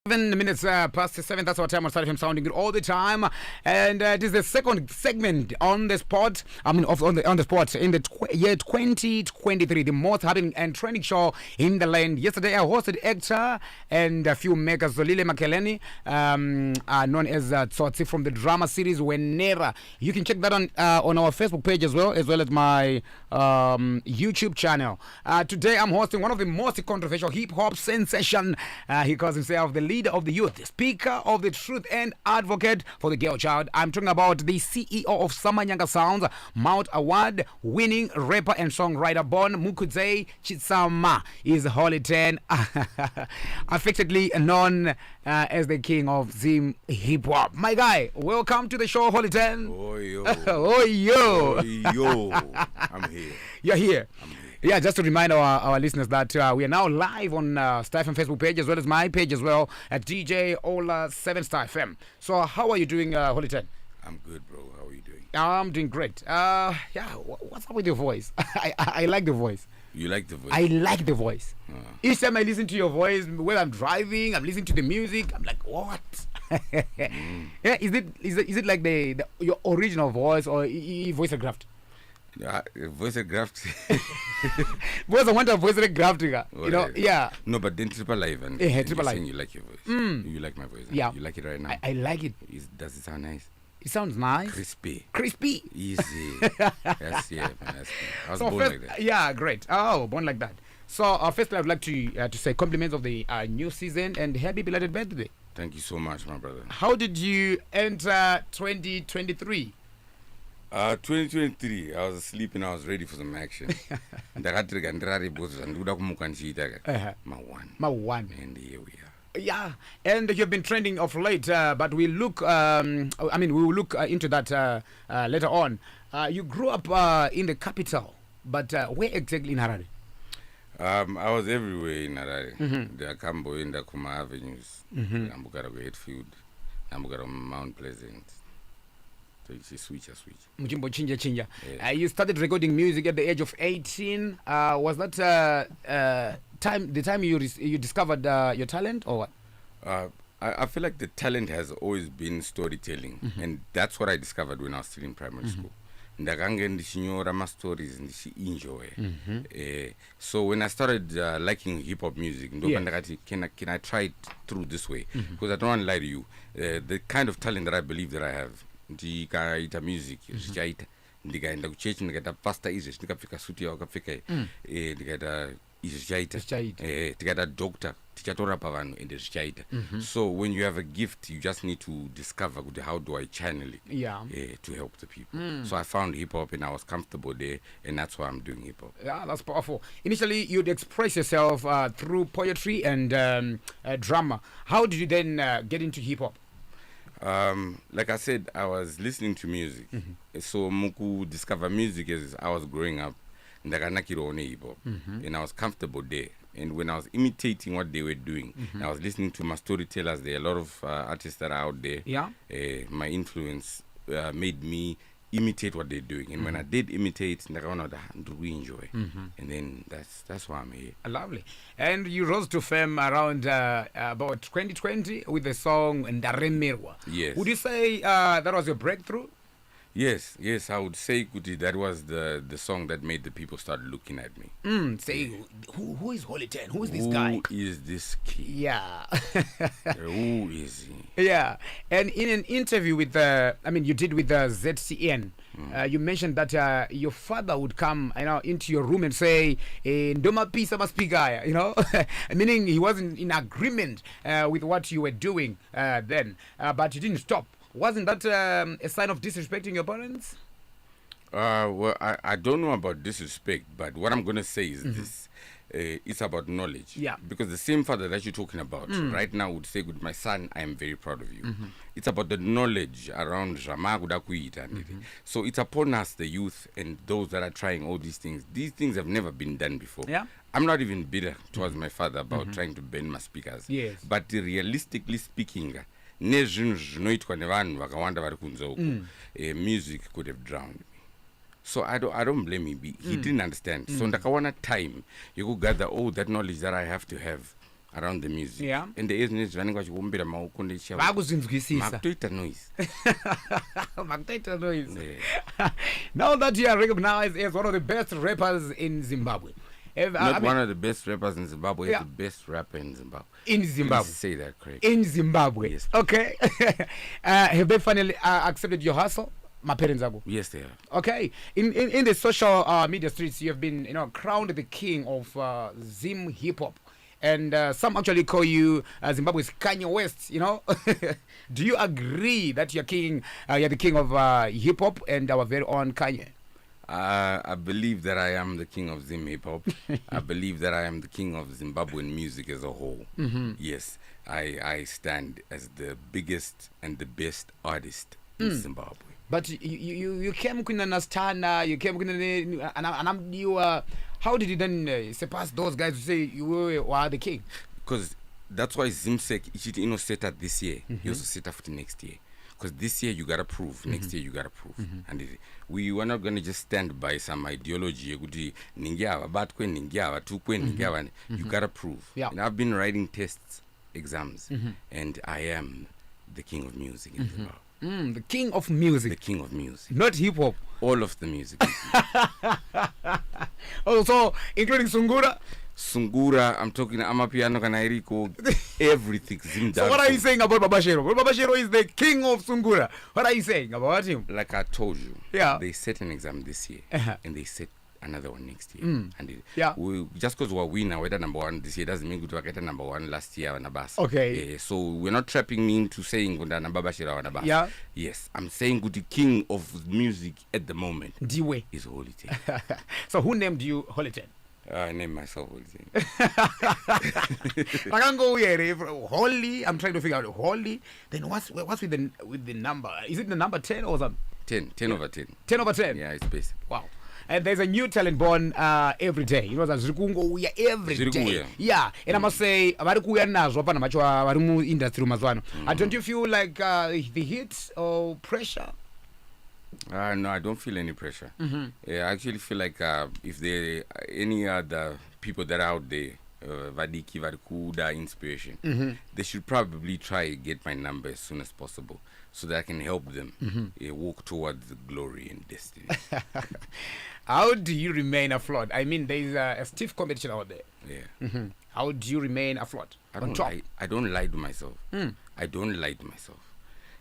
7 minutes past 7. That's our time on Started FM, sounding good all the time. And it is the second segment on the spot. On the spot in the year 2023, the most happening and trending show in the land. Yesterday, I hosted actor and a few makers, Zolile Makeleni, known as Tsotsi from the drama series Wenera. You can check that on our Facebook page as well as my YouTube channel. Today, I'm hosting one of the most controversial hip hop sensation. He calls himself the leader of the youth, speaker of the truth, and advocate for the girl child. I'm talking about the CEO of Samanyanga Sounds, Mount Award winning rapper and songwriter Bon Mukudze Chitsama is Holy 10, affectionately known as the king of Zim hip hop. My guy, welcome to the show, Holy 10. Oh yo. Oh yo. Oh yo. I'm here. You're here. I'm here. Yeah, just to remind our listeners that we are now live on Star FM Facebook page as well as my page as well at DJ Ola 7 Star FM. So how are you doing, Holy 10? I'm good, bro. How are you doing? I'm doing great. What's up with your voice? I like the voice. You like the voice? I like the voice. Each time I listen to your voice, when I'm driving, I'm listening to the music, I'm like, what? Yeah, is it like your original voice or voice graft? Voice graft. Because I want a voice graft, you know. Yeah. No, but then Triple Live and Triple Live. You like your voice. You like my voice. Yeah. You like it right now. I like it. Does it sound nice? It sounds nice. Crispy. Easy. That's man. I was born like that. Yeah, great. Oh, born like that. So firstly, I would like to say compliments of the new season and happy belated birthday. Thank you so much, my brother. How did you enter 2023? 2023, I was asleep and I was ready for some action. My one. And here we are. Yeah, and you've been trending of late, but we look. We will look into that later on. You grew up in the capital, but where exactly in Harare? I was everywhere in Harare. The Akambo in the Kuma Avenues, Ambugara Gatefield, Ambugara Mount Pleasant. So it's switch. Mujimbo Chinja. Yes. You started recording music at the age of 18. Was that the time you discovered your talent, or what? I feel like the talent has always been storytelling, and that's what I discovered when I was still in primary school. Ndakange ndishinyora ma stories enjoy. So when I started liking hip hop music, can I try it through this way? Because I don't want to lie to you, the kind of talent that I believe that I have, ndikaita music ndikaenda kuchechi ndikaita pastor izvi ndikapfeka suti yakapfeka ndikaita izvi zvichaita tikaita doctor tichatorapa vanhu ende zvichaita. So when you have a gift, you just need to discover how do I channel it to help the people. So I found hip hop and I was comfortable there, and that's why I'm doing hip hop. Yeah, that's powerful. Initially you'd express yourself through poetry and drama. How did you then get into hip hop? Like I said, I was listening to music. So muku discover music as I was growing up, and I was comfortable there. And when I was imitating what they were doing, I was listening to my storytellers. There are a lot of artists that are out there. Yeah. My influence made me imitate what they're doing, and when I did imitate, we enjoy. And then that's why I'm here. Lovely. And you rose to fame around about 2020 with the song Ndaremerwa. Yes. Would you say that was your breakthrough? Yes, I would say Kuti, that was the song that made the people start looking at me. Say, who is Holy 10? Who is this guy? Who is this kid? Yeah. Who is he? Yeah. And in an interview with you did with ZCN, you mentioned that your father would come into your room and say, Ndoma pisa maspigaya, meaning he wasn't in agreement with what you were doing then, but you didn't stop. Wasn't that a sign of disrespecting your parents? Well, I don't know about disrespect, but what I'm going to say is this. It's about knowledge. Yeah. Because the same father that you're talking about right now would say, "Good, my son, I am very proud of you." It's about the knowledge around Ramagudakuita. So it's upon us, the youth, and those that are trying all these things. These things have never been done before. Yeah. I'm not even bitter towards my father about trying to bend my speakers. Yes. But realistically speaking, music could have drowned me. So I don't blame him. He didn't understand. So ndakawana time you could gather all that knowledge that I have to have around the music. Yeah. And there is news running vachikumbira maoko ndechiya vakuzinzwisisa makutoita noise. Makutoita noise. Yeah. Now that you are recognized as one of the best rappers in Zimbabwe. Not one of the best rappers in Zimbabwe, yeah. The best rapper in Zimbabwe. In Zimbabwe. Please say that correct. In Zimbabwe. Yes. Okay. Have they finally accepted your hustle? My parents are. Yes, they are. Okay. In the social media streets, you have been, crowned the king of Zim hip hop. And some actually call you Zimbabwe's Kanye West, Do you agree that you're the king of hip hop and our very own Kanye? I believe that I am the king of Zim hip hop. I believe that I am the king of Zimbabwean music as a whole. Mm-hmm. Yes, I stand as the biggest and the best artist in Zimbabwe. But you came with Nastana, you came with and how did you then surpass those guys to say you were the king? Because that's why Zimsek ichiti set at this year. Mm-hmm. He also set up for the next year. Because this year you gotta prove, mm-hmm. Next year you gotta prove. Mm-hmm. And we were not gonna just stand by some ideology. You gotta prove. Yeah. And I've been writing tests, exams, mm-hmm. And I am the king of music in Zimbabwe. The king of music. The king of music. Not hip hop. All of the music. Also, including Sungura? Sungura, I'm talking Amapiano Kanairiko, everything. So what are you saying about Babashiro? Babashiro is the king of Sungura. What are you saying about him? Like I told you, yeah. They set an exam this year, and they set another one next year. And yeah. Just because we're winner, we're number one this year doesn't mean we get number one last year on Nabas. Okay. So we're not trapping me into saying Babashiro on Nabas. Yeah. Yes, I'm saying the king of music at the moment Diwe is Holy Ten. So who named you Holy Ten? I named myself Holy Holy. I'm trying to figure out holy. Then what's with the number? Is it the number 10 or something? 10 over 10. 10 over 10. Yeah, it's basic. Wow. And there's a new talent born every day. Every day. Yeah. And I must say, industry. Don't you feel like the heat or pressure? No, I don't feel any pressure. Mm-hmm. Yeah, I actually feel like if there are any other people that are out there, Vadiki, Varikuda, inspiration, mm-hmm. They should probably try to get my number as soon as possible so that I can help them walk towards the glory and destiny. How do you remain afloat? I mean, there's a stiff competition out there. Yeah. Mm-hmm. How do you remain afloat? I don't lie to myself. I don't lie to myself.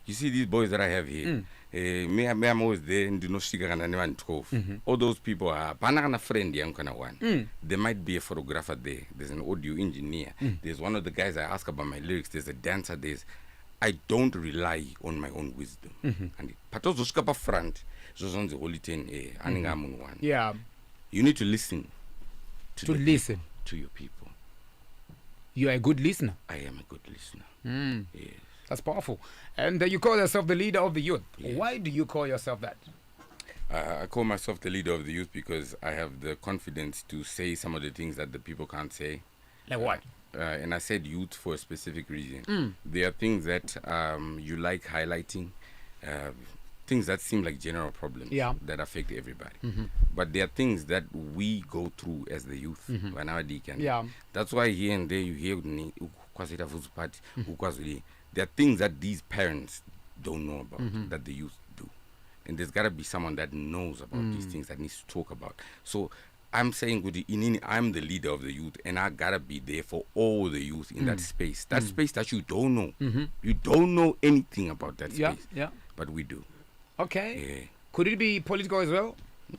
You see these boys that I have here, me I'm always there and do not stick on 12. All those people are a friend young kind of one. There might be a photographer there. There's an audio engineer. There's one of the guys I ask about my lyrics. There's a dancer. I don't rely on my own wisdom. And Patozo front, on the Holy Ten, yeah. You need to listen to listen to your people. You are a good listener. I am a good listener. Yes. That's powerful. And you call yourself the leader of the youth. Yes. Why do you call yourself that? I call myself the leader of the youth because I have the confidence to say some of the things that the people can't say. Like what? And I said youth for a specific reason. There are things that you like highlighting, things that seem like general problems that affect everybody. But there are things that we go through as the youth. That's why here and there you hear there are things that these parents don't know about that the youth do. And there's got to be someone that knows about these things that needs to talk about. So I'm saying, I'm the leader of the youth, and I got to be there for all the youth in that space. That space that you don't know. You don't know anything about that space. Yeah. But we do. Okay. Yeah. Could it be political as well?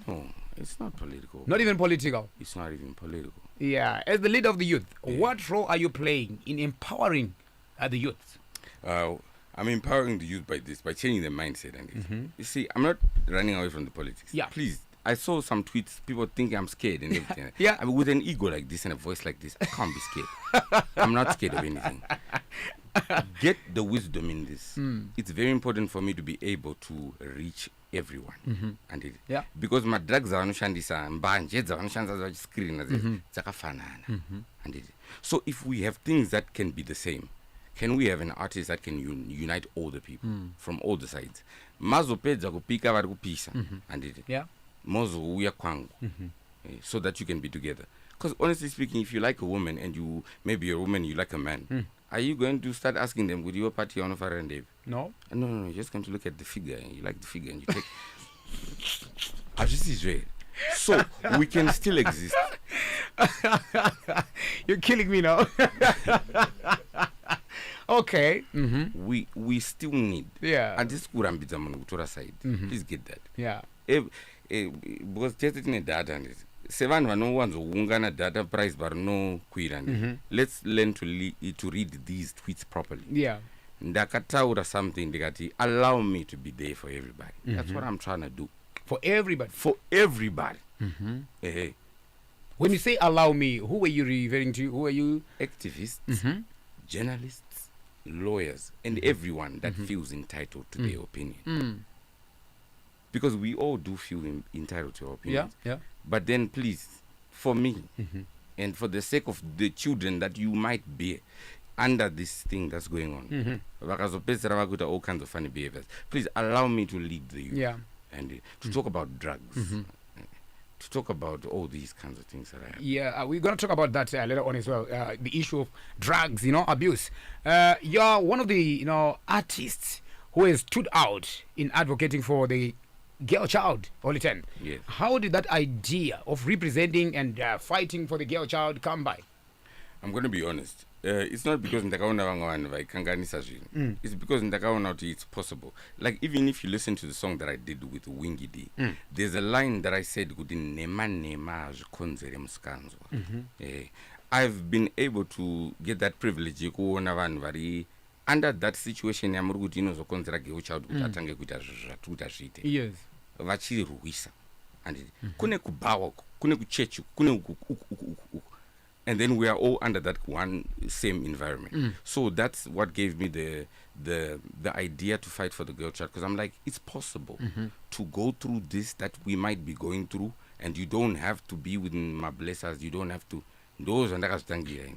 No, it's not political. Not even political? It's not even political. Yeah. As the leader of the youth, what role are you playing in empowering the youth? I'm empowering the youth by changing their mindset. And you see, I'm not running away from the politics. Yeah. Please, I saw some tweets, people think I'm scared and everything. Yeah. I mean, with an ego like this and a voice like this, I can't be scared. I'm not scared of anything. Get the wisdom in this. It's very important for me to be able to reach everyone. And because my drugs are on screen, so if we have things that can be the same, can we have an artist that can unite all the people from all the sides? Mazopedza kupika vari kupisa, and mozo uya kwangu, so that you can be together. Because honestly speaking, if you like a woman and maybe you're a woman, you like a man, are you going to start asking them, would your party on fire and Dave? No. No, you're just going to look at the figure and you like the figure and you take. I just Israel. So we can still exist. You're killing me now. Okay. We still need. Yeah. And this kurambidza munhu kutora side. Please get that. Yeah. Because just in data and seven vanowanzoungana data price varinokwira let's learn to read these tweets properly. Yeah. Ndakataura something ndikati allow me to be there for everybody. That's what I'm trying to do. For everybody. For everybody. When you say allow me, who are you referring to? Who are you? Activists, journalists, lawyers, and everyone that feels entitled to their opinion. Because we all do feel entitled to our opinions. Yeah. But then please, for me, and for the sake of the children that you might be under this thing that's going on, all kinds of funny behaviors, please allow me to lead the youth. Yeah. And to talk about drugs, to talk about all these kinds of things that I have. Yeah, we're going to talk about that later on as well. The issue of drugs, abuse. You're one of the, artists who has stood out in advocating for the girl child, Holy 10. Yes. How did that idea of representing and fighting for the girl child come by? I'm going to be honest. It's not because ndakaona vamwe vanhu vaikanganisa zvinhu. It's because ndakaona kuti it's possible. Like even if you listen to the song that I did with Wingy D, there's a line that I said kuti nema hazvikonzere musikanzwa. I've been able to get that privilege yekuona vanhu vari under that situation yamuri kuti inozokonzera girl child kuti atange kuita zvatiri kuti azviite. Yes. Vachirwisa. And kune kubawa, kune kuchechi, kune uku. And then we are all under that one same environment. So that's what gave me the idea to fight for the girl child. Because I'm like, it's possible to go through this that we might be going through, and you don't have to be within my blessers. You don't have to. Those and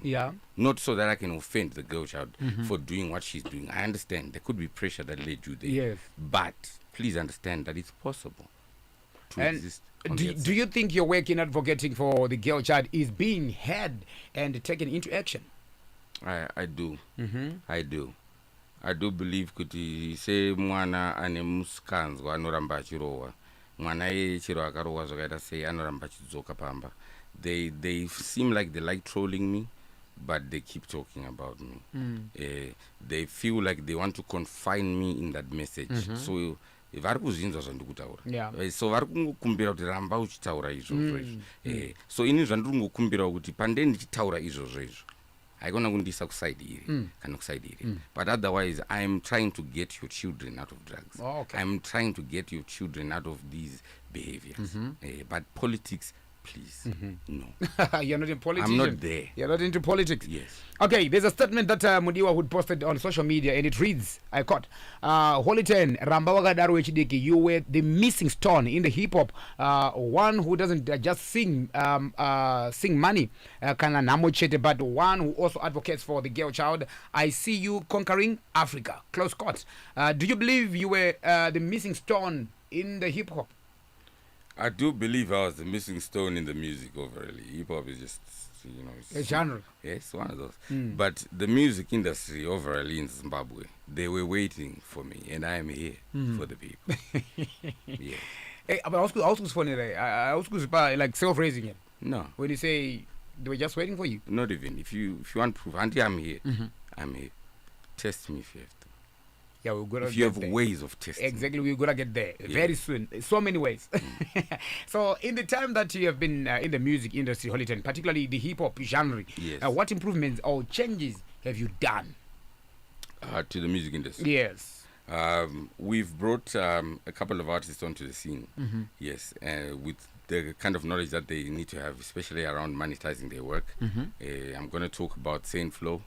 yeah. Not so that I can offend the girl child for doing what she's doing. I understand there could be pressure that led you there. Yes. But please understand that it's possible to exist. Do you think your work in advocating for the girl child is being heard and taken into action? I do. I do. I do believe kuti se mwana ane musikanzwa anoramba achirowa. Mwana chiro akarowa zvakaita sei anoramba achidzoka pamba. They seem like they like trolling me, but they keep talking about me. They feel like they want to confine me in that message. So vari kuzvinzwa zvandikutaura. So vari kungokumbira kuti ramba uchitaura izvozvo izvo. So ini zvandiri kungokumbira kuti pande ndichitaura izvozvo izvo haikona kundiisa kusaidi iri kana kusaidi iri. But otherwise I'm trying to get your children out of drugs. I'm trying to get your children out of these behaviors. But politics, please, no. You're not in politics. I'm not there. You're not into politics. Yes. Okay, there's a statement that Mudiwa would posted on social media, and it reads, I quote, Holy 10, Ramba wakadaro wechidiki, you were the missing stone in the hip hop, one who doesn't just sing money, kana namochete, but one who also advocates for the girl child. I see you conquering Africa. Close quote. Do you believe you were the missing stone in the hip hop? I do believe I was the missing stone in the music overall. Hip hop is just, it's a genre. Yes, one of those. But the music industry overall in Zimbabwe, they were waiting for me, and I am here for the people. Yeah. Hey, but I was funny. I was like self-raising it. No. When you say they were just waiting for you. Not even. If you want proof, Auntie, I'm here. I'm here. Test me if you have to. Yeah, we're gonna. If you have ways of testing. Exactly, we're gonna get there very soon. So many ways. So, in the time that you have been in the music industry, Holiton, particularly the hip hop genre, what improvements or changes have you done to the music industry? Yes. We've brought a couple of artists onto the scene. Yes, with the kind of knowledge that they need to have, especially around monetizing their work. I'm going to talk about Saint Flow.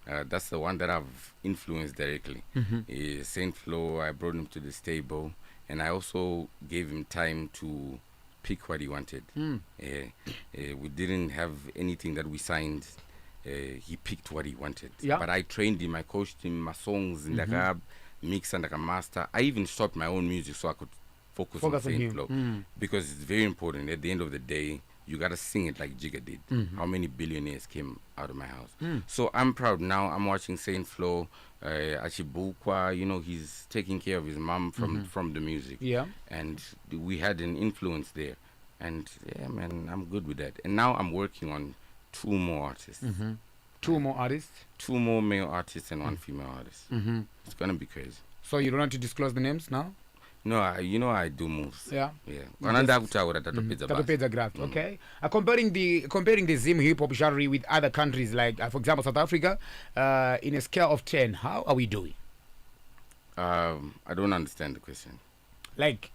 That's the one that I've influenced directly. Saint Flo, I brought him to the stable, and I also gave him time to pick what he wanted. We didn't have anything that we signed. He picked what he wanted. But I trained him, I coached him, my songs in the mix and master. I even stopped my own music so I could focus on Saint Flo. Because it's very important. At the end of the day, you gotta sing it like Jigga did. How many billionaires came out of my house? Mm. So I'm proud now. I'm watching Saint Flo, Achibukwa. You know, he's taking care of his mom from the music. Yeah. And we had an influence there. And yeah, man, I'm good with that. And now I'm working on 2 more artists. Two more artists. 2 more male artists and 1 female artist. It's gonna be crazy. So you don't want to disclose the names now? No, I do moves. Yeah. Yeah. Tatopedza graft. Okay. Comparing the Zim hip hop genre with other countries like, for example, South Africa, in a scale of 10, how are we doing? I don't understand the question. Like,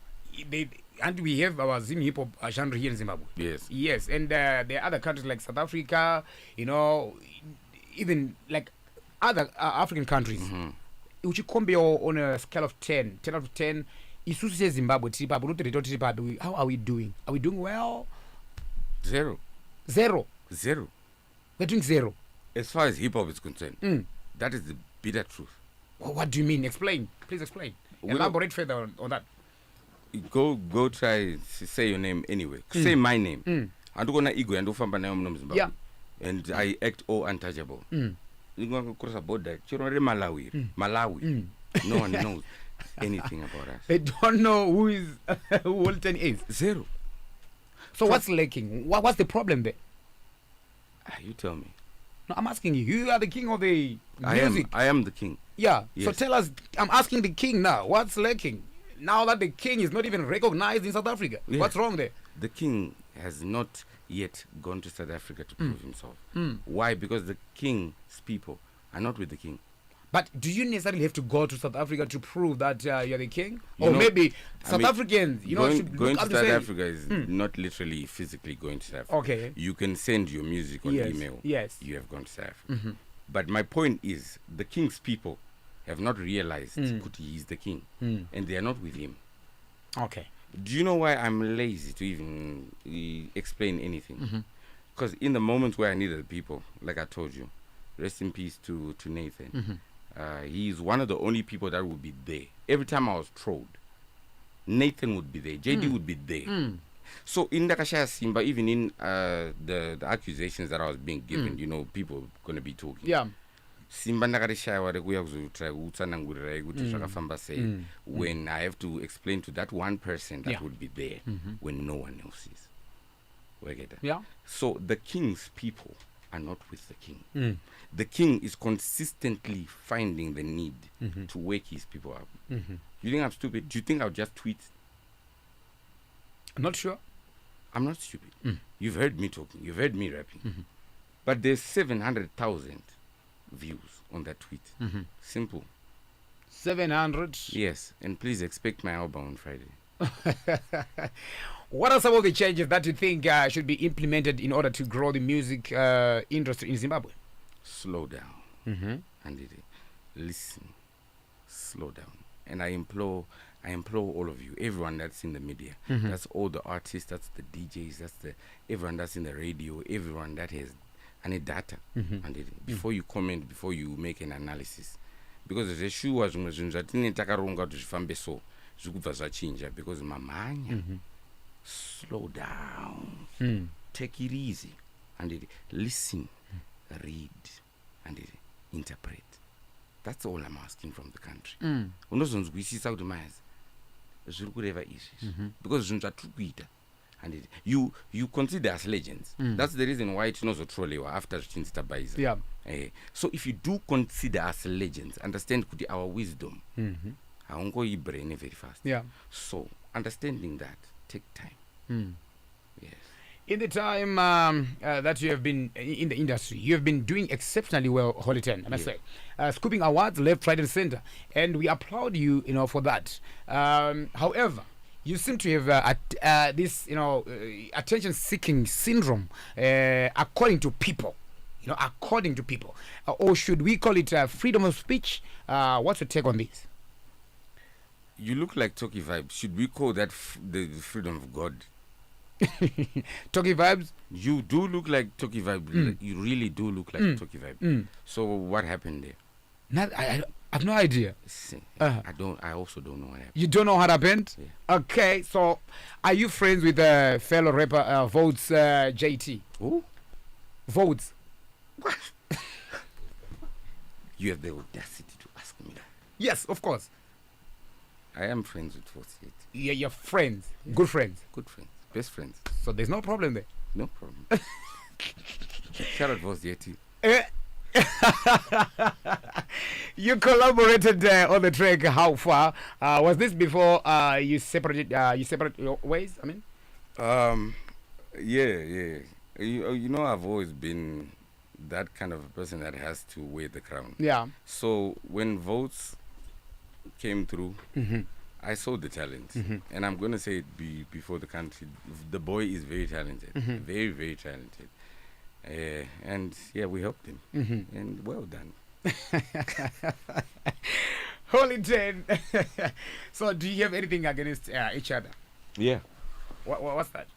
and we have our Zim hip hop genre here in Zimbabwe. Yes. Yes, and there are other countries like South Africa, you know, even like other African countries. Would you compare on a scale of 10 out of 10? Isusu says Zimbabwe, how are we doing? Are we doing well? 0. 0. 0. We're doing 0. As far as hip hop is concerned, that is the bitter truth. Well, what do you mean? Explain. Please explain. Elaborate further on that. Go try say your name anyway. Say my name. Yeah. And I act all untouchable. You go across a border. Malawi. No one knows anything about us. They don't know who Walton is. 0. So what's lacking? What's the problem there? You tell me. No, I'm asking you. You are the king of the music. I am the king. Yeah. Yes. So tell us. I'm asking the king now. What's lacking? Now that the king is not even recognized in South Africa. Yeah. What's wrong there? The king has not yet gone to South Africa to prove himself. Why? Because the king's people are not with the king. But do you necessarily have to go to South Africa to prove that you're the king? Or maybe South Africans, should going look to up South to Africa is not literally physically going to South Africa. Okay. You can send your music on email. Yes. You have gone to South Africa. But my point is, the king's people have not realized that he is the king, and they are not with him. Okay. Do you know why I'm lazy to even explain anything? Because in the moments where I needed the people, like I told you, rest in peace to Nathan. He's one of the only people that would be there. Every time I was trolled, Nathan would be there. JD would be there. So in Dakashaya Simba, even in the accusations that I was being given, people going to be talking. Yeah. Simba ndakarishaya wari kuya kuzotry kutsanangurira kuti zvakafamba sei when I have to explain to that one person that would be there when no one else is. Yeah. So the king's people are not with the king. The king is consistently finding the need to wake his people up. You think I'm stupid? Do you think I'll just tweet? I'm not sure. I'm not stupid. You've heard me talking. You've heard me rapping. But there's 700,000 views on that tweet. Simple. 700? Yes. And please expect my album on Friday. What are some of the changes that you think should be implemented in order to grow the music industry in Zimbabwe? Slow down. And listen. Slow down. And I implore all of you, everyone that's in the media, that's all the artists, that's the DJs, that's everyone that's in the radio, everyone that has any data, and before you comment, before you make an analysis, because the issue was because mamanya, slow down, take it easy, and listen, read, and interpret. That's all I'm asking from the country. Because and you consider us legends. That's the reason why it knows a trolley after Chinstabizer. Yeah. So if you do consider us legends, understand our wisdom. I won't go brain very fast. Yeah. So understanding that take time. Yes. In the time that you have been in the industry, you have been doing exceptionally well, Holy Ten, I must say. Scooping awards left, right, and center, and we applaud you, for that. However, you seem to have this, attention-seeking syndrome, according to people. According to people, or should we call it freedom of speech? What's your take on this? You look like Toki Vibe. Should we call that the freedom of God? Toki Vibes? You do look like Toki Vibe. You really do look like Toki Vibe. So what happened there? I I've no idea. See, Uh-huh. I also don't know what happened. You don't know what happened? Yeah. Okay, so are you friends with fellow rapper Votes JT? Who? Votes. You have the audacity to ask me that. Yes, of course. I am friends with Forsyth. Yeah, you're friends. Good friends. Good friends. Best friends. So there's no problem there. No problem. Shout out Forsyth. Eh. You collaborated on the track. How far was this before you separated? You separate your ways. I mean, Yeah. You know, I've always been that kind of a person that has to wear the crown. yeah. So when votes came through, Mm-hmm. I saw the talent, Mhm. and I'm gonna say it before the country. The boy is very talented, Mhm. very very talented, and yeah, we helped him, Mm-hmm. and well done. Holy 10. So do you have anything against each other? Yeah, What's that?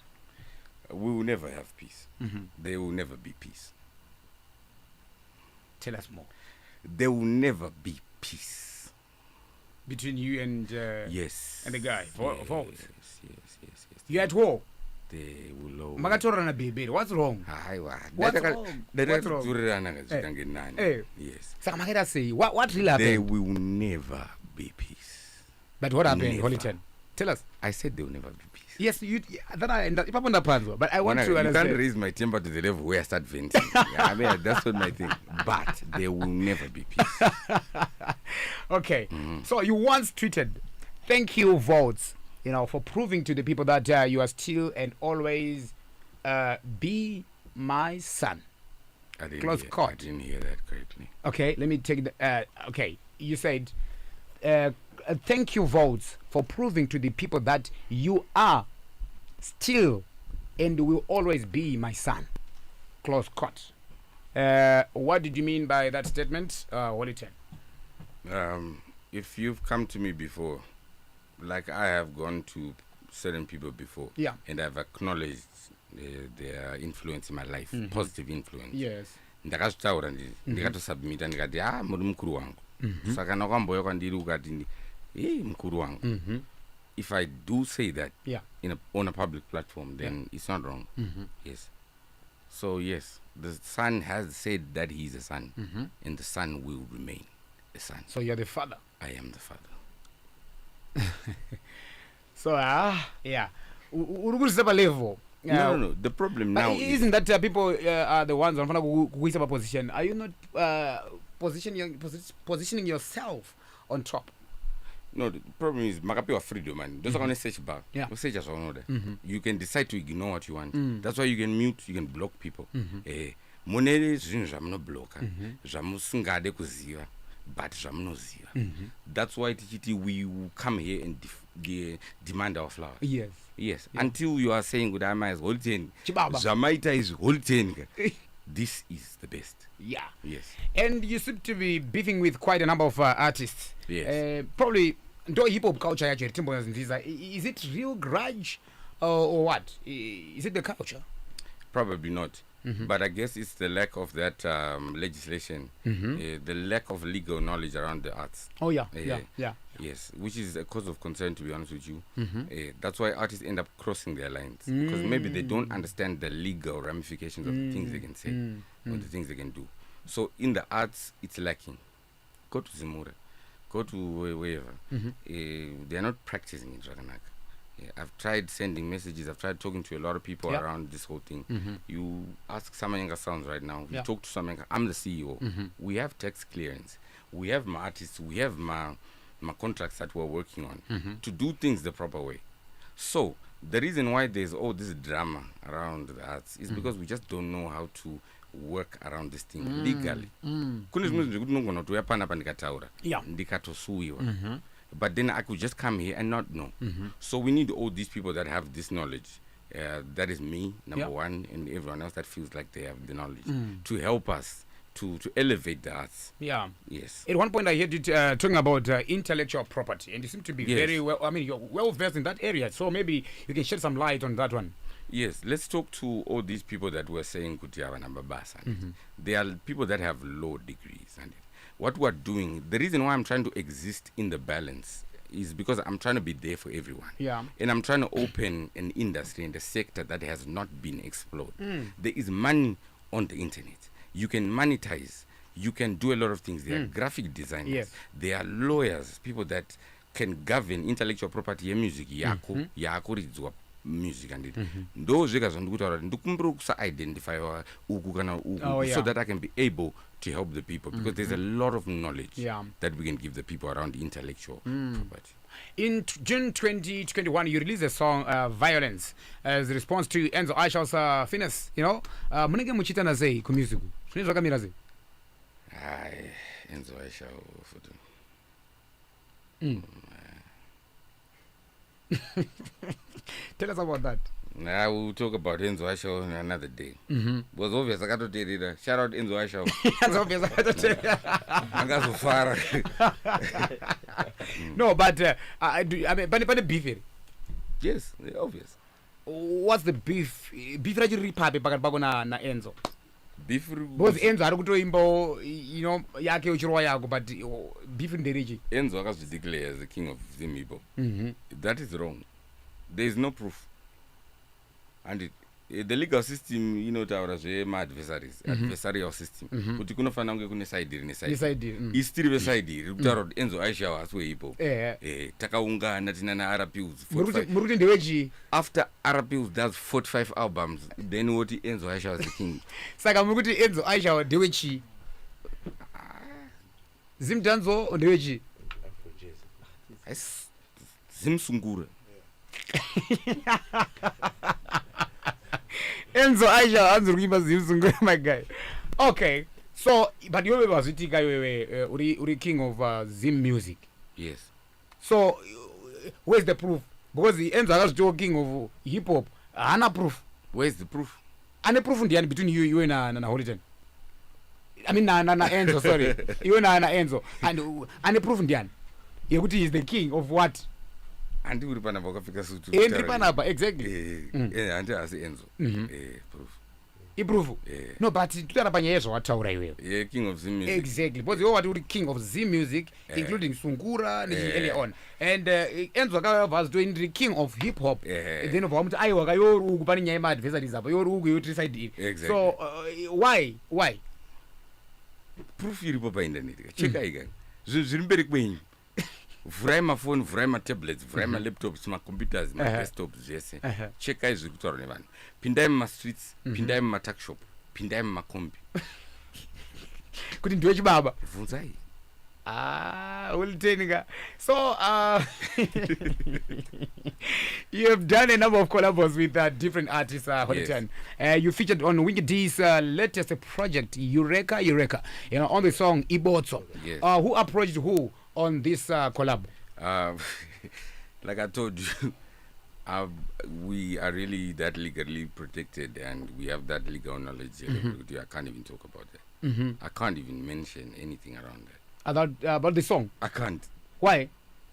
we will never have peace. Mm-hmm. There will never be peace. Tell us more. There will never be peace. Between you and Yes. and the guy, votes. Yes. You're at war. They will always. Makatorana baby. What's wrong? Haiwa. What's wrong? What's wrong? Eh. Yes. Saka maketa say what really There happened? will never be peace. But what happened, Never. Holy 10? Tell us. I said there will never be peace. Yes, you. That I but I want When to you can't understand. raise my temper to the level where I start venting. I mean, that's not my thing. But there will never be peace. Okay, Mhm. so you once tweeted, "Thank you, votes, for proving to the people that you are still and always be my son." I didn't Close hear, court. I didn't hear that correctly. Okay, let me take the. Okay, you said, "Thank you, votes, for proving to the people that you are still and will always be my son." Close court. What did you mean by that statement, Holy 10? If you've come to me before, like I have gone to certain people before, Yeah. and I've acknowledged their influence in my life, Mhm. positive influence. Yes. Ndakazvitaura ndikatosubmita ndikati muri mukuru wangu, saka nakwamboya kwandiri ukati mukuru wangu. Mm-hmm. If I do say that Yeah. on a public platform, then it's not wrong. Mm-hmm. Yes. So yes, the son has said that he is a son, Mm-hmm. and the son will remain a son. So you're the father. I am the father. So yeah, urikurisapa level. No. The problem now is Isn't that people are the ones wanafana kukuisa position? Are you not positioning yourself on top? no. The problem is makapiwa freedom, man. Those are gonna search bar. Yeah. Search as well. Mhm. You can decide to ignore what you want. Mm. That's why you can mute. You can block people. Mhm. Monere zvinhu zvamunobloka Mhm. zvamusingade kuziva but zvamunoziva. Mhm. That's why tichiti we will come here and demand our flowers. Yes. Yes. Yeah. Until you are saying good am is holy 10. Chibaba. Zamaita is holy 10. This is the best. Yeah. Yes. And you seem to be beefing with quite a number of artists. Yes. Probably ndo hip hop culture yacho yatimbo nziza. Is it real grudge or what? Is it the culture? Probably not. Mhm. But I guess it's the lack of that legislation, the lack of legal knowledge around the arts. Oh yeah. Yeah. Yeah. Yes, which is a cause of concern, to be honest with you. Mhm. That's why artists end up crossing their lines because maybe they don't understand the legal ramifications of the things they can say or the things they can do. So in the arts, it's lacking. Go to Zimura, go to wherever. They are not practicing it, Raganak. I've tried sending messages. I've tried talking to a lot of people Yeah. around this whole thing. Mhm. You ask Samanyanga Sounds right now. You Yeah. talk to Samanyanga. I'm the CEO. Mhm. We have tax clearance. We have my artists. We have my contracts that we're working on to do things the proper way. So the reason why there's all this drama around the arts is because we just don't know how to work around this thing legally. Kune zvimwe zvinhu zvekuti unogona kuti uya panapa ndikataura Yeah. ndikatosuwiwa. But then I could just come here and not know. So we need all these people that have this knowledge. That is me, number Yeah. one, and everyone else that feels like they have the knowledge to help us to elevate the arts. Yeah. Yes. At one point, I heard you talking about intellectual property, and you seem to be Yes. very well. I mean, you're well versed in that area, so maybe you can shed some light on that one. Yes, let's talk to all these people that were saying Kutiava Nambabasa. They are people that have law degrees and what we're doing, the reason why I'm trying to exist in the balance is because I'm trying to be there for everyone. Yeah. And I'm trying to open an industry and a sector that has not been explored. There is money on the internet. You can monetize. You can do a lot of things. There are graphic designers. Yes. There are lawyers, people that can govern intellectual property music yako yakuridzwa music and it those zvega zvandikutaura ndikumbira kusa identify uku kana uku so that I can be able to help the people because there's a lot of knowledge that we can give the people around intellectual property. In June 2021, you released a song, Violence, as a response to Enzo Aisha's Finesse, you know. Munenge muchitana zei ku music. Zvine zvakamira zei? Ai, Enzo Aisha futhi. Tell us about that. Now we'll talk about Enzo Aisha on another day. Was obvious. I got to tell you that. Shout out Enzo Aisha. It's obvious. I got to tell you. I got so far. No, but I mean, but the beef. Yes, obvious. What's the beef? Beef that you repay pakati na Enzo. Beef. Because Enzo ari kutoimba, you know, yake uchirwa yako, but beef nderechi. Enzo was declared as the king of Zimibo. That is wrong. There is no proof. And the legal system, you know, my adversaries, adversarial system. Kuti kunofana kunge kune side iri neside. Istiri side iri kutaura kuti Enzo Aisha waswe ipo. Takaungana tinana RPUs. Muruti ndewechi. After RPUs does 45 albums, then what Enzo Aisha was the king. Saka muruti Enzo Aisha ndewechi. Zimdanzo ndewechi. Zimsungura. Enzo Aisha anzurukimba zimsungura, my guy. Okay, so but you was utika uri king of Zim music. Yes. So where's the proof? Because the Enzo was king of hip hop. Hana proof. Where's the proof? Any proof in the end between you and Holiton? I mean na Enzo, sorry. You and Enzo. And any proof in the end? Yekuti is the king of what? Andi uri panapa wakafika sutu. Andi panapa, exactly. Andi asi Enzo. Proof. Proof. No, but tutara panya yezo wataura iwewe. Yeah, king of Zim music. Exactly. Because you are king of Zim music, including Sungura, early on. And Enzo was doing the king of hip hop. Then of Hamuta Iowa, your Ugani Yama adversaries up, your Ugu decide. Exactly. So why? Proof iri papa in the net. Check again. Zimberi queen. Vurai my phone, vurai my tablets, vurai my laptops, my computers, my desktops, yese. Check guys zikutora nevan. Pindai my streets, pindai my tuck shop, pindai my kombi. Couldn't do it, Baba. Vunzai. Well, Teninga. So, you have done a number of collabs with different artists, Holitan. You featured on Winky D's latest project, Eureka. You know, on the song Ibotso. Yes. Who approached who on this collab? Like I told you, we are really that legally protected and we have that legal knowledge. I can't even talk about that. I can't even mention anything around that. About the song? I can't. Why?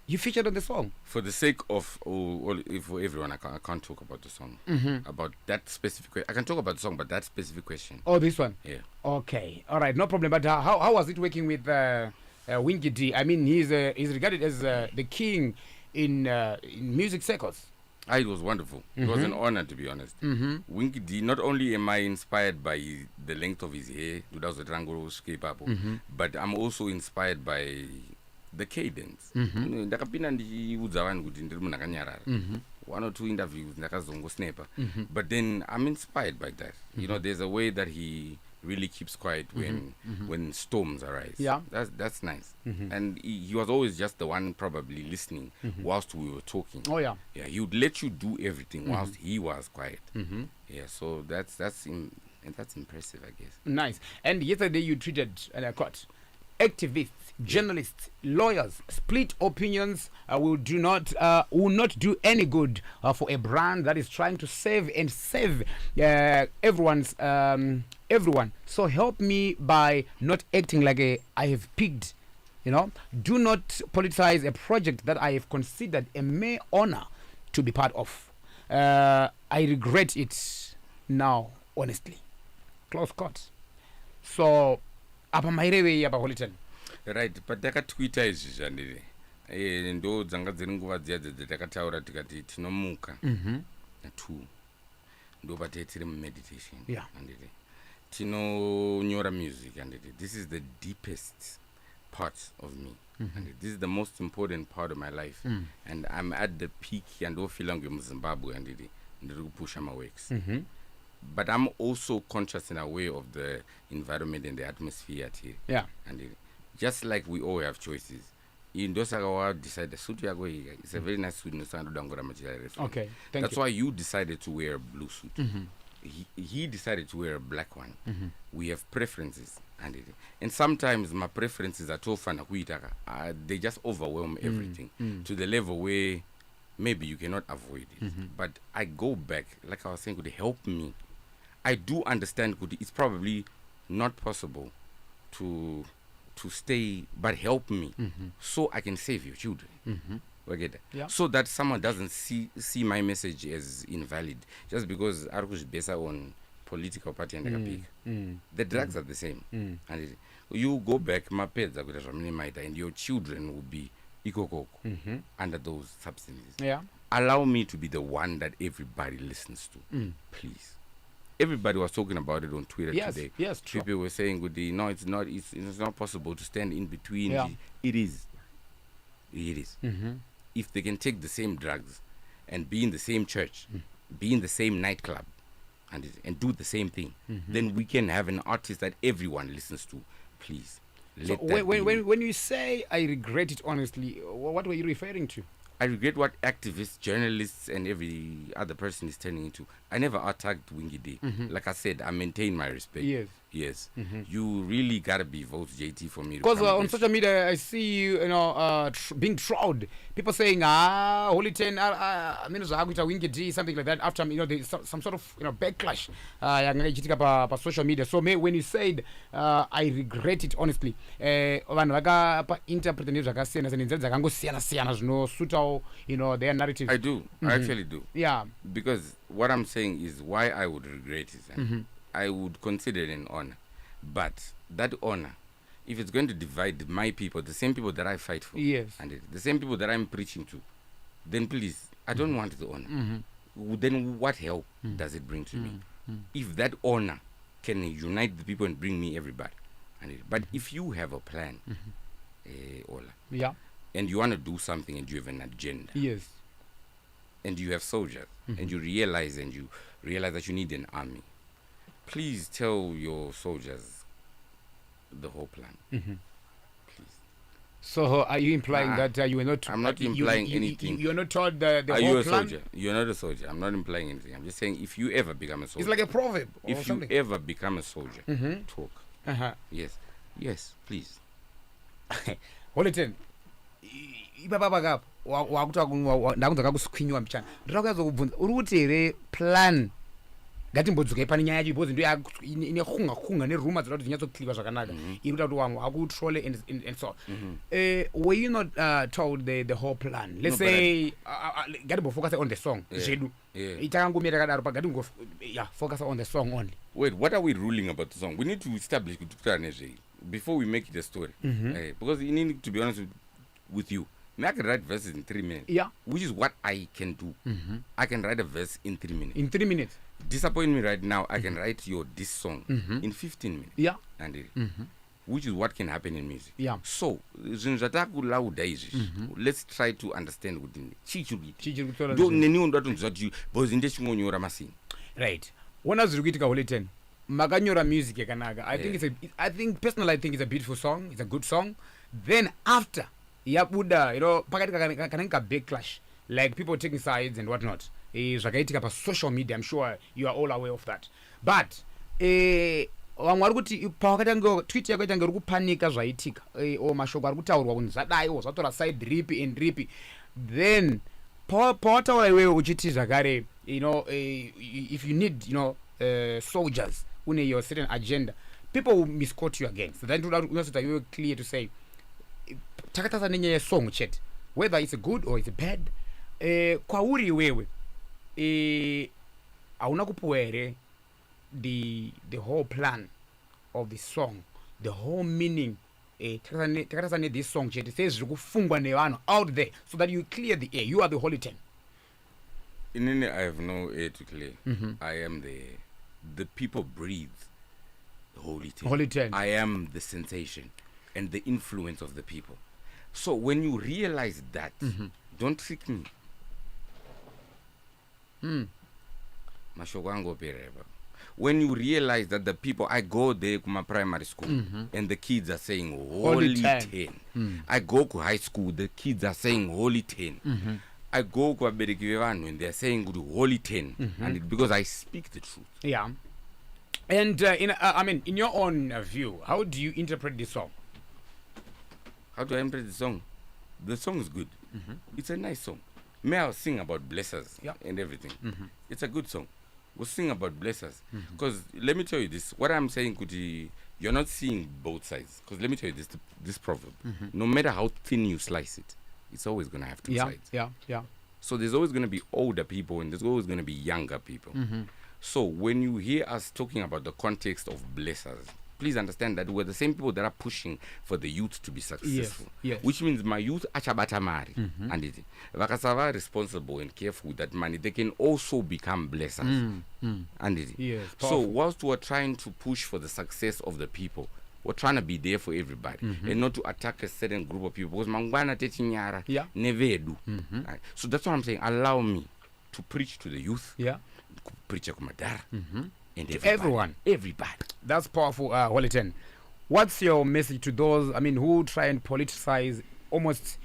You featured on the song. For the sake of for everyone, I can't talk about the song. About that specific. I can talk about the song, but that specific question. Oh, this one. Yeah. Okay. All right. No problem. But how was it working with Winky D? I mean, he's regarded as the king in music circles. It was wonderful. It was an honor, to be honest. Winky D, not only am I inspired by the length of his hair, but I'm also inspired by the cadence. One or two interviews, but then I'm inspired by that. You know, there's a way that he really keeps quiet when storms arise. Yeah, that's nice. And he was always just the one probably listening whilst we were talking. Oh yeah, he would let you do everything whilst he was quiet. Yeah, so that's impressive, I guess. Nice. And yesterday you treated, and I quote, activists, journalists, lawyers, split opinions will not do any good for a brand that is trying to save everyone. So help me by not acting like I have picked. You know, do not politicize a project that I have considered a mere honor to be part of. I regret it now, honestly. Close cut. So, apa mairewe apa Holiton. right, but takatwita izvi zvandiri ndo dzanga dziri nguva dziya dzatakataura tikati tinomuka na2 ndo patei tiri mumeditation handiti tinonyora music handiti this is the deepest part of me and this is the most important part of my life and I'm at the peak yandofila ngemuzimbabwe handiti ndiri kupusha maworks but I'm also conscious and aware of the environment and the atmosphere atiri handiti just like we all have choices indosaka wa decide suit yako iyi it's a very nice suit nosanda ngora machira okay that's why you decided to wear a blue suit he decided to wear a black one we have preferences and sometimes my preferences are tofana kuitaka they just overwhelm everything to the level where maybe you cannot avoid it but I go back like I was saying, could help me. I do understand it's probably not possible to stay, but help me so I can save your children. So that someone doesn't see my message as invalid just because Arkush besa on political party and the drugs are the same. And you go back, my pets and your children will be ikokoko under those substances. Allow me to be the one that everybody listens to, please. Everybody was talking about it on Twitter today. Yes, true. People were saying, no, it's not possible to stand in between. It is. If they can take the same drugs and be in the same church, be in the same nightclub, and do the same thing, then we can have an artist that everyone listens to. Please. So when you say I regret it honestly, what were you referring to? I regret what activists, journalists, and every other person is turning into. I never attacked Wingy D. Like I said, I maintain my respect. Yes. You really gotta be vote JT for me. Because on social media, I see you, being trolled. People saying, Holy 10, Wingy D, something like that. After, there's some sort of, backlash. Pa social media. So when you said, I regret it honestly, interpret their narrative. I do. I actually do. Yeah. Because what I'm saying is why I would regret it. I would consider it an honor. But that honor, if it's going to divide my people, the same people that I fight for, and the same people that I'm preaching to, then please, I don't want the honor. Then what help does it bring to me? If that honor can unite the people and bring me everybody. But if you have a plan, Ola, and you want to do something and you have an agenda, and you have soldiers, and you realize that you need an army, please tell your soldiers the whole plan. Please. So are you implying that you were not... I'm not implying anything. You're not told the whole plan? Are you a soldier? Plan? You're not a soldier. I'm not implying anything. I'm just saying if you ever become a soldier... It's like a proverb or if something. you ever become a soldier, talk. Yes, please. Hold it in. Ibaba ndakunza kakusikhwinywa mchana ndakazokubvunza uri kuti here plan ngatimbodzokai pane nyaya yacho because ndo ine khunga neruma dzinoda kuti dzinyatsokucliva zvakanaka iri kuita kuti wamwe akutrole and so were you not told the whole plan? Let's say ngatimbofocus on the song zvedu itakangomira takadaro pagati focus on the song only. Wait, what are we ruling about the song? We need to establish before we make it a story. Because you need to be honest with you. I can write verses in 3 minutes. Which is what I can do. I can write a verse in 3 minutes. In 3 minutes. Disappoint me right now, I can write this song in 15 minutes. And which is what can happen in music. So, let's try to understand what right. When I was reading Holiten, Maganyora music yakanaka. I think personally I think it's a beautiful song, it's a good song. Then after Yabuda, pakati kanenka backlash, like people taking sides and whatnot. Zvakaitika pa social media, I'm sure you are all aware of that. But vamwe vari kuti pawakatanga tweet yako itanga iri kupanika zvaitika mashoko ari kutaurwa kunzi zvadaiwo zvatora side ripi and ripi, then pawataura iwewe uchiti zvakare if you need soldiers une your certain agenda, people will misquote you again. So then unosota iwewe clear to say takatasa nenyaya yesong chete, whether it's good or it's bad. Kwauri iwewe hauna kupuwa here the whole plan of the song, the whole meaning takatasa this song chete sezviri kufungwa nevanhu out there so that you clear the air. You are the holy 10. Inini, I have no air to clear. I am the people breathe the holy 10. Holy 10. I am the sensation and the influence of the people. So when you realize that, don't trick me. Mashoko angu opereva. When you realize that the people, I go there to my primary school and the kids are saying holy 10. I go to high school, the kids are saying holy 10. I go to abereki vevanhu and they are saying holy 10. And because I speak the truth. Yeah. And in your own view, how do you interpret this song? How do I interpret the song? The song is good. It's a nice song. May I sing about blessers and everything. It's a good song. We'll sing about blessers. Because let me tell you this. What I'm saying, Kuti, you're not seeing both sides. Because let me tell you this proverb. No matter how thin you slice it, it's always going to have two sides. Yeah. So there's always going to be older people and there's always going to be younger people. So when you hear us talking about the context of blessers, please understand that we're the same people that are pushing for the youth to be successful. Yes. Which means my youth achabata mari. And it vakasava responsible and careful with that money, they can also become blessers. And it. Yes, So whilst we're trying to push for the success of the people, we're trying to be there for everybody and not to attack a certain group of people. Because mangwana techinyara nevedu. So that's what I'm saying. Allow me to preach to the youth. Yeah. Preach to madara. And everyone. Everybody. That's powerful, Holy 10. What's your message to those, who try and politicize almost,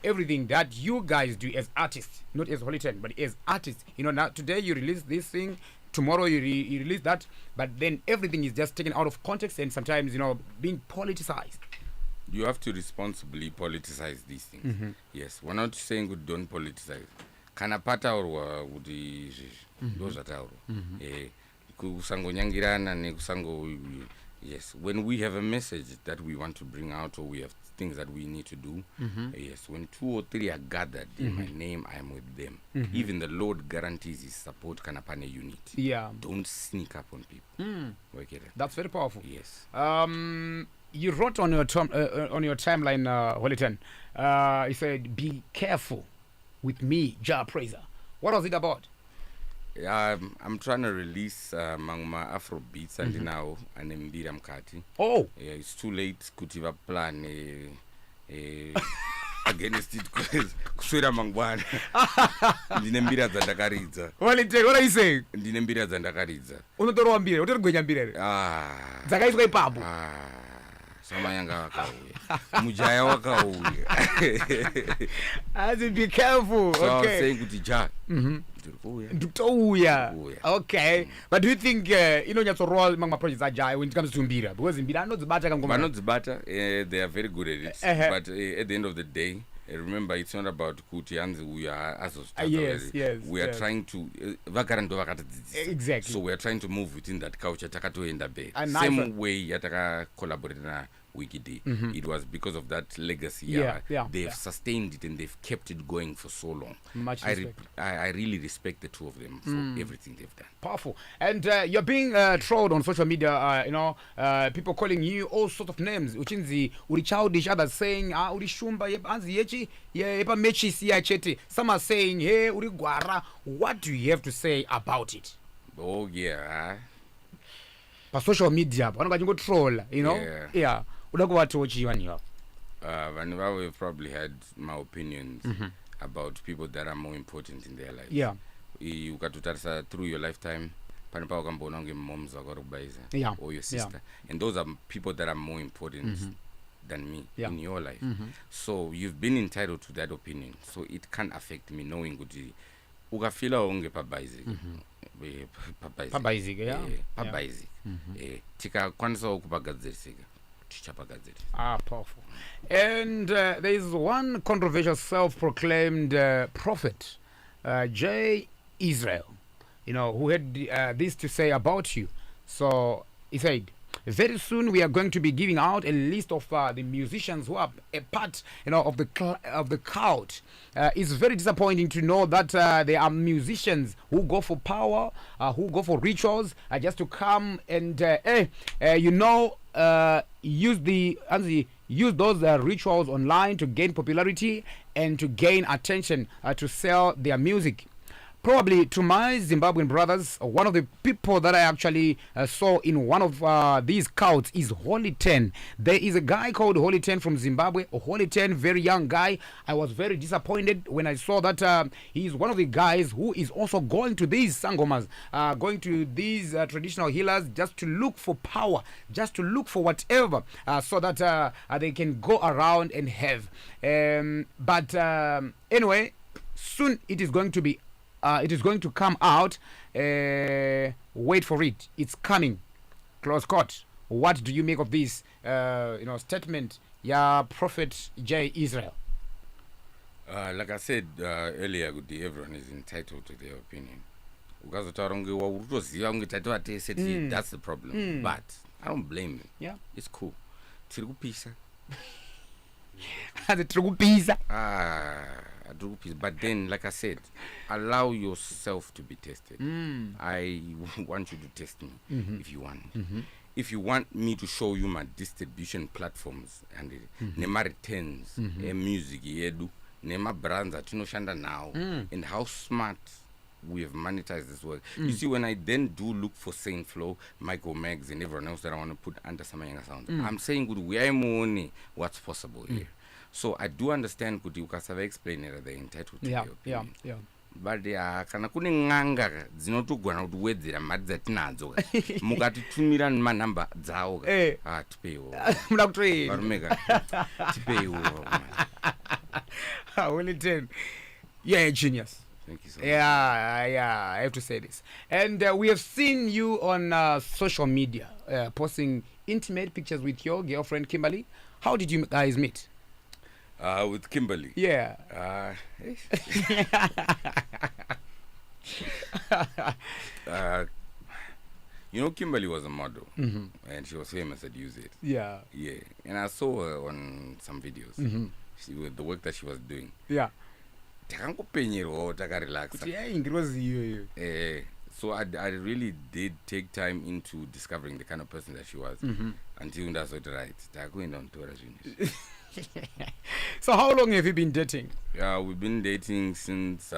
everything that you guys do as artists, not as Holy 10, but as artists? Now today you release this thing, tomorrow you release that, but then everything is just taken out of context and sometimes, being politicized. You have to responsibly politicize these things. Yes, we're not saying we don't politicize. Kanapata or would those at our kusango nyangirana ne kusango. Yes, when we have a message that we want to bring out or we have things that we need to do, yes, when 2 or 3 are gathered in my name, I am with them. Even the Lord guarantees his support kanapane unity. Yeah. Don't sneak up on people. That's very powerful. Yes. You wrote on your timeline, Holy 10, you said, be careful with me, Jah Praiser. What was it about? I'm trying to release my Afro beats and now anembira mkati. Oh, yeah, it's too late. Kutiva plan against it kuswera mangwana. Ndinembira zandakaridza. What are you saying? Ndinembira zandakaridza. Unotoro ambire, utorigwenya mbire. Zakaizwa ipapo. Samayanga wakauya. Mujaya wakauya. As in, be careful. So okay. I'm saying kuti ja. Okay. But do you think nyatsoroa among my projects are when it comes to mbira? Because mbira anodzibata kangoma. Anodzibata, they are very good at it. But at the end of the day, remember, it's not about kuti anzi we are yes. We are trying to exactly. So we are trying to move within that culture. Takatoenda be. Same way yataka collaborate na Wikidi. It was because of that legacy. They've sustained it and they've kept it going for so long. I really respect the two of them for everything they've done. Powerful. And you're being trolled on social media, people calling you all sorts of names. Uchinzi uri childish, others saying uri shumba anzi yechi yepa mechi siya chete. Some are saying hey uri gwara. What do you have to say about it? Oh yeah. Pa social media, wananga troll, Yeah. Vanhu have probably had my opinions about people that are more important in their lives. Yeah. Ukatotarisa through your lifetime, panipa wakambona unge moms wakakubaiza or your sister. And those are people that are more important than me in your life. So you've been entitled to that opinion. So it can't affect me knowing kuti ukafila unge pabaizi. Pabaizi. Tika kwanisa ukupagadzirisika. Powerful. And there is one controversial self-proclaimed prophet, J. Israel, who had this to say about you. So he said, very soon we are going to be giving out a list of the musicians who are a part, of the crowd. It's very disappointing to know that there are musicians who go for power, who go for rituals, just to come and, use those rituals online to gain popularity and to gain attention to sell their music. Probably to my Zimbabwean brothers, one of the people that I actually saw in one of these cults is Holy 10. There is a guy called Holy 10 from Zimbabwe. Holy 10, very young guy. I was very disappointed when I saw that he's one of the guys who is also going to these sangomas, going to these traditional healers just to look for power, just to look for whatever, so that they can go around and have. But anyway, soon it is going to come out. Wait for it. It's coming. Close quote. What do you make of this statement? Yeah, Prophet J. Israel. Like I said earlier, everyone is entitled to their opinion. That's the problem. But I don't blame them. Yeah. It's cool. But then, like I said, allow yourself to be tested. I want you to test me if you want. If you want me to show you my distribution platforms and nema returns, music yedu, nema brands that shanda now, and how smart we have monetized this work. You see, when I then do look for Saint Flow, Michael Meggs, and everyone else that I want to put under Samayanga Sound, I'm saying good, we are more what's possible here. So I do understand kuti ukasava explain it, they're entitled to their opinion. But kana kune nganga dzinotogona kuti wedzera mari dzatinadzo mukatitumira manamba dzawo tipeiwo Muda kutoenda. varumeka tipeiwo. Holy 10. Yeah, a genius. Thank you so much. Yeah, I have to say this. And we have seen you on social media posting intimate pictures with your girlfriend Kimberly. How did you guys meet? With Kimberly. Yeah. Kimberly was a model, and she was famous at Use It. Yeah. Yeah, and I saw her on some videos. She with the work that she was doing. Yeah. Takarelax. So I really did take time into discovering the kind of person that she was until that's what right. So how long have you been dating? We've been dating since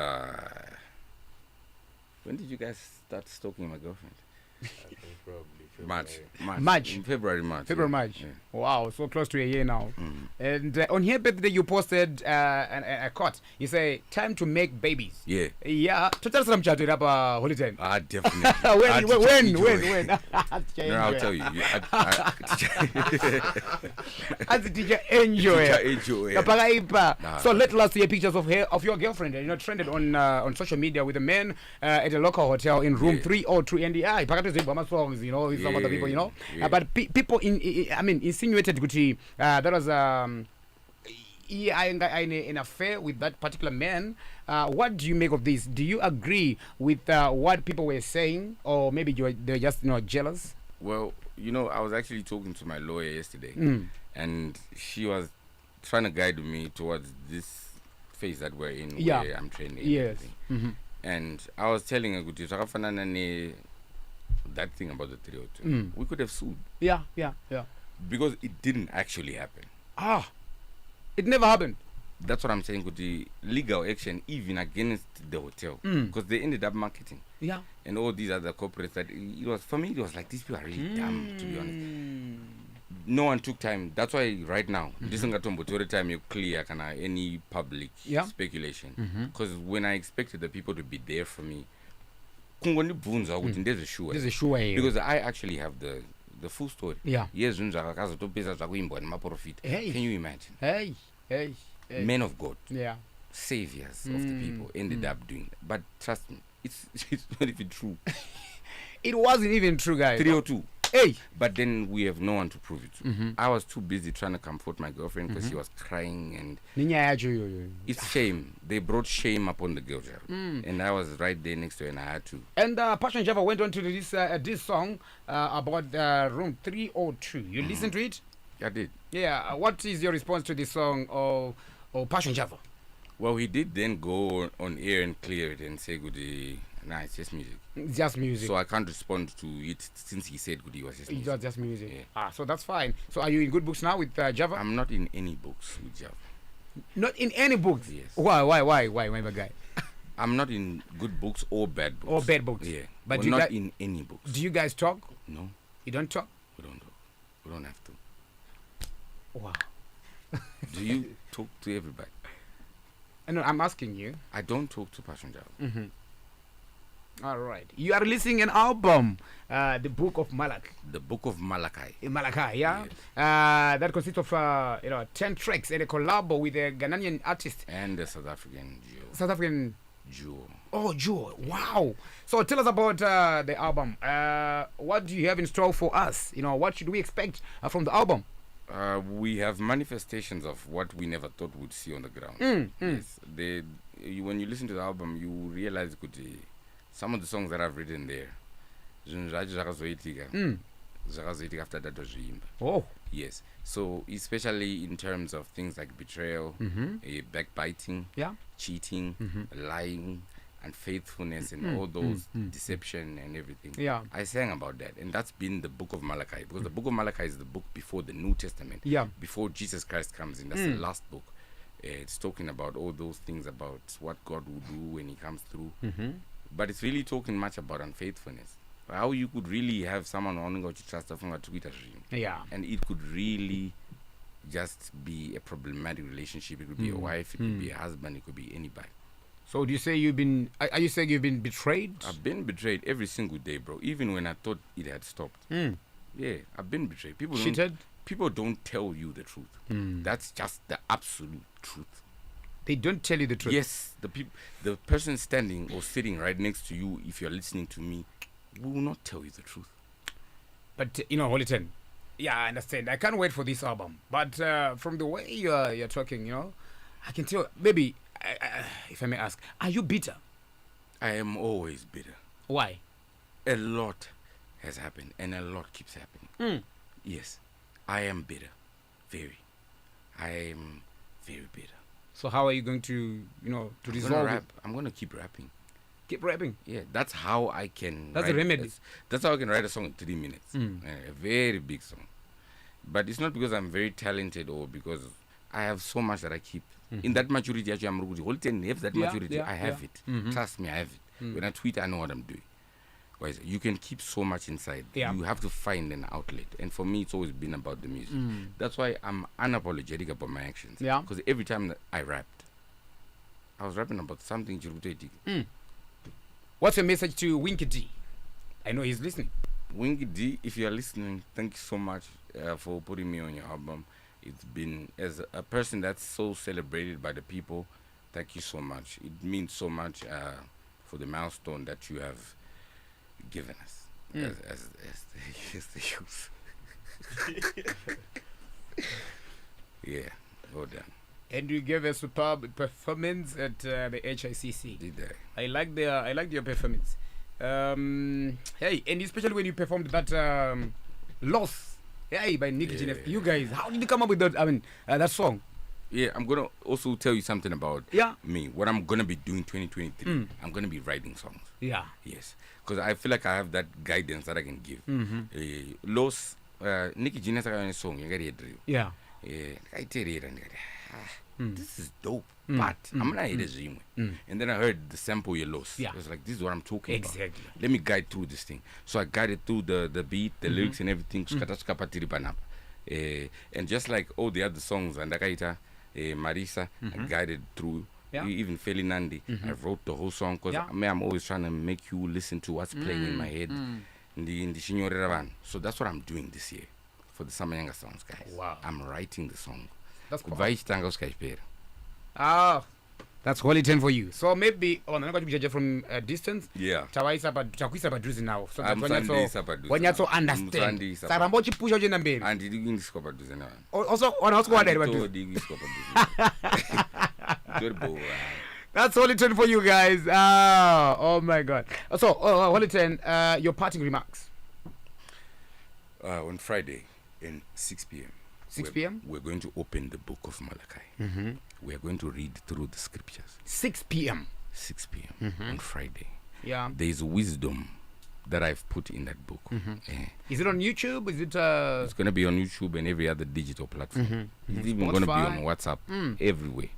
when did you guys start stalking my girlfriend? I think probably March. In February, March. March. Yeah. Wow, so close to a year now. And on her birthday, you posted a quote. You say, "Time to make babies." Yeah. Yeah. Total some chat up Holy 10. Definitely. When? No, I'll tell you. As a teacher, enjoy. Nah. So let us see pictures of your girlfriend. Trended on social media with a man at a local hotel in room 302 NDI. Songs, with some other people, Yeah. But people insinuated that was an affair with that particular man. What do you make of this? Do you agree with what people were saying, or maybe they're just jealous? Well, I was actually talking to my lawyer yesterday, and she was trying to guide me towards this phase that we're in, where I'm training. Yes. And I was telling her, that thing about the 302, we could have sued. Yeah. Because it didn't actually happen. It never happened. That's what I'm saying with the legal action, even against the hotel, because they ended up marketing. Yeah. And all these other corporates that for me, it was like, these people are really dumb, to be honest. No one took time. That's why right now, this is every time you clear any public speculation. Because when I expected the people to be there for me, there's a sure. Because I actually have the full story. Yeah. Yes, can you imagine? Hey. Men of God, saviors of the people, ended up doing that. But trust me, it's not even true. It wasn't even true, guys. 302. Hey. But then we have no one to prove it to. I was too busy trying to comfort my girlfriend because she was crying, and it's shame. They brought shame upon the girl child. And I was right there next to her, and I had to. And Passion Java went on to this song about room 302. You listened to it? I did. Yeah. What is your response to this song or Passion Java? Well, he did then go on air and clear it and say, "Good, Nah, it's just music. It's just music. So I can't respond to it since he said good. It was just It music. was just music. Yeah. So that's fine. So are you in good books now with Java? I'm not in any books with Java. Not in any books? Yes. Why, my guy? I'm not in good books or bad books. Or bad books? Yeah. But We're you not guys- in any books. Do you guys talk? No, You don't talk? we don't talk. We don't have to. Wow. Do you talk to everybody? No, I'm asking you. I don't talk to Passion Java. All right. You are releasing an album, the Book of Malak. The Book of Malachi. In Malachi, yeah? That consists of 10 tracks and a collab with a Ghanaian artist, And the South African South African. Jew. Oh, Joe! Wow. So tell us about the album. What do you have in store for us? What should we expect from the album? We have manifestations of what we never thought we'd see on the ground. Yes. When you listen to the album, you realize some of the songs that I've written there. After that was Oh. Yes. So especially in terms of things like betrayal, backbiting, Yeah. cheating, lying, unfaithfulness, and all those deception and everything. Yeah. I sang about that, and that's been the Book of Malachi, because the Book of Malachi is the book before the New Testament. Yeah. Before Jesus Christ comes in, that's the last book. It's talking about all those things about what God will do when He comes through. But it's really talking much about unfaithfulness. How you could really have someone wanting to trust from a Twitter regime. Yeah. And it could really just be a problematic relationship. It could be a wife, it could be a husband, it could be anybody. So do you say you've been? Are you saying you've been betrayed? I've been betrayed every single day, bro. Even when I thought it had stopped. Yeah, I've been betrayed. People don't tell you the truth. That's just the absolute truth. They don't tell you the truth. Yes, the person standing or sitting right next to you, if you're listening to me, will not tell you the truth. But Holiton, yeah, I understand. I can't wait for this album. But from the way you're talking, I can tell. Maybe, if I may ask, are you bitter? I am always bitter. Why? A lot has happened, and a lot keeps happening. Yes, I am bitter. Very. I am very bitter. So how are you going to, to resolve it? I'm gonna keep rapping. Keep rapping. Yeah, that's how I can. That's the remedy. That's how I can write a song in 3 minutes. A very big song. But it's not because I'm very talented or because I have so much that I keep. In that maturity, actually, I'm whole 10 have that maturity. I have it. Trust me, I have it. When I tweet, I know what I'm doing. Whereas you can keep so much inside. Yeah. You have to find an outlet. And for me, it's always been about the music. That's why I'm unapologetic about my actions. Yeah. Because every time that I rapped, I was rapping about something. What's your message to Winky D? I know he's listening. Winky D, if you are listening, thank you so much for putting me on your album. It's been, as a person that's so celebrated by the people, thank you so much. It means so much for the milestone that you have given us as the youth. Yeah, well done. And you gave a superb performance at the HICC. Did I? I liked your performance. Hey, and especially when you performed that Loss, hey, by Nick Ginef. You guys, how did you come up with that? That song. Yeah, I'm gonna also tell you something about Yeah. me. What I'm gonna be doing 2023. I'm gonna be writing songs. Yeah. Yes, because I feel like I have that guidance that I can give. Los Nicky Genius a song. You get it. Yeah. I tell you, this is dope. But I'm gonna hear this and then I heard the sample you lost. Yeah. I was like, this is what I'm talking about. Exactly. Let me guide through this thing. So I guided through the beat, the lyrics, and everything. And just like all the other songs, and Ndakaita, Marisa, I guided through. Yeah. Even Felinandi, I wrote the whole song because I'm always trying to make you listen to what's playing in my head. So that's what I'm doing this year for the Summer Younger songs, guys. Wow. I'm writing the song. That's cool. Cool. That's holy 10 for you. So maybe I'm not going to be judged from a distance. Yeah. Tawaisa padruzi now. So that Amsandisa padhuze when you now. so understand. Amsandisa Saramba uchipusha ujenda mbele. And did you padhuze now? Also on house squad That's holy 10 for you guys. Oh my god. So holy 10, your parting remarks. On Friday in 6 p.m. 6 p.m. We're going to open the book of Malachi. We are going to read through the scriptures. 6 p.m. 6 p.m. on Friday. Yeah. There's wisdom that I've put in that book. Is it on YouTube? Is it It's going to be on YouTube and every other digital platform. It's even going to be on WhatsApp, everywhere.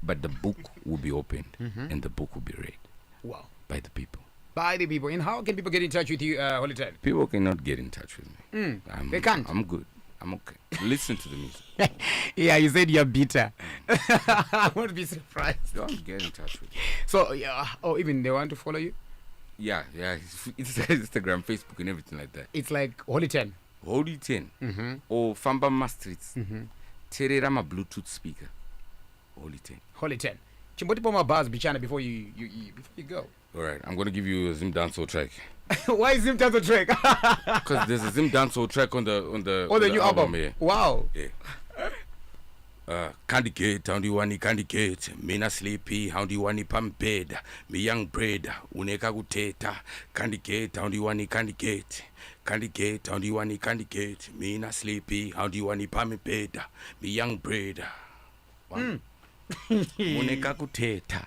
But the book will be opened and the book will be read wow, by the people. by the people? And how can people get in touch with you, Holy Ted? People cannot get in touch with me. They can't. I'm good. I'm okay. Listen to the music. Yeah, you said you're bitter. I won't be surprised. Don't get in touch with me. So, yeah. Oh, even they want to follow you? Yeah. It's Instagram, Facebook, and everything like that. It's like Holy 10. Holy 10. Or Famba Streets. Tererama Bluetooth speaker. Holy 10. Holy 10. Chimboti Poma Buzz Bichana before you go. All right, I'm going to give you a Zim Dancehall track. Why is Zim Dancehall track? Because there's a Zim Dancehall track on the new album. Yeah. Wow. Yeah. Candy gate, how do you want candy gate? Mina sleepy, how do you want pam bed? Me young bread, uneka guteta. Candy gate, how do you want candy gate? Candy gate, how do you want candy gate? Mina sleepy, how do you want pam bed? Me young bread. Uneka guteta.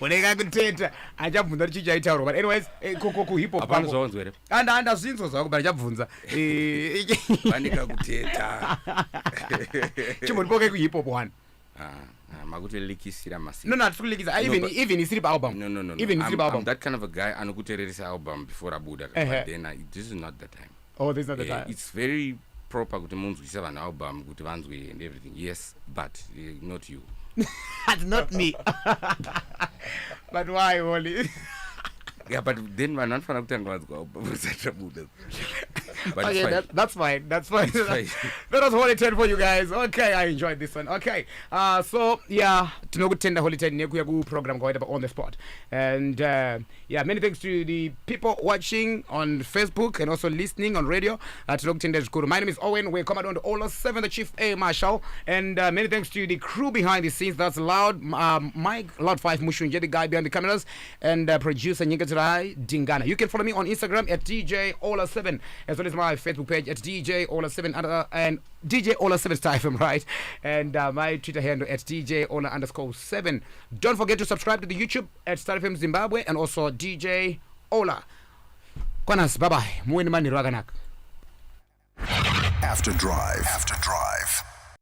Uneka guteta. Ajabvunza chichaitauro. But anyways, ku hip hop. Apana zvonzwere. Anda zvinzo zvako but ajabvunza. Uneka guteta. Chimboti poke ku hip hop one. Makuti likisira masi. No, tikulikisa. Even is album. No. Even is album. I'm that kind of a guy. Anokutererisa album before Abuda. But then this is not the time. Oh, this is not the time. It's very proper kuti munhu kuisa an album kuti vanzwe and everything. Yes, but not you. That's not me. But why, Wally? Yeah, but then man, not for album. But okay, that's fine. That's fine. That was Holy 10 for you guys. Okay, I enjoyed this one. Okay, so yeah, tinokutenda Holy 10 nekuya ku program kwaita on the spot, and yeah, many thanks to the people watching on Facebook and also listening on radio. Tinokutenda zvikuru. My name is Owen. We're coming on to Ola 7, the Chief A Marshal, and many thanks to the crew behind the scenes. That's Loud Mike, Loud 5 Mushunje, the guy behind the cameras, and producer Nyingatrai Dingana. You can follow me on Instagram at DJ Ola 7 as well as my Facebook page at DJ Ola 7 and DJ Ola 7 FM, right? And my Twitter handle at DJ Ola _7. Don't forget to subscribe to the YouTube at Star FM Zimbabwe and also DJ Ola. Kwanas, bye bye. Muwe ni mani raganaka. After Drive.